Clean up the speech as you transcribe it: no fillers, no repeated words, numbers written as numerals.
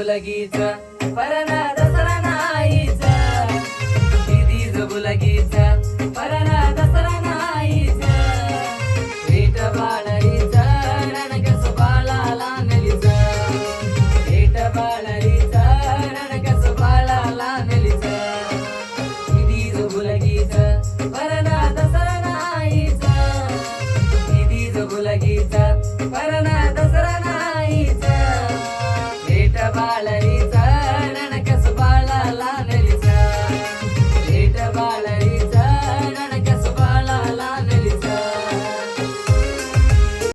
झोबुलगीच परणा दसरा नाहीच दीदी झोबुलगीच परणा दसरा नाहीच भेट बाळरीच रणकस बाळाला नेलीच भेट बाळरीच रणकस बाळाला नेलीच दीदी झोबुलगीच परणा दसरा नाहीच दीदी झोबुलगीच परणा दसरा नाहीच भेट बाळरीच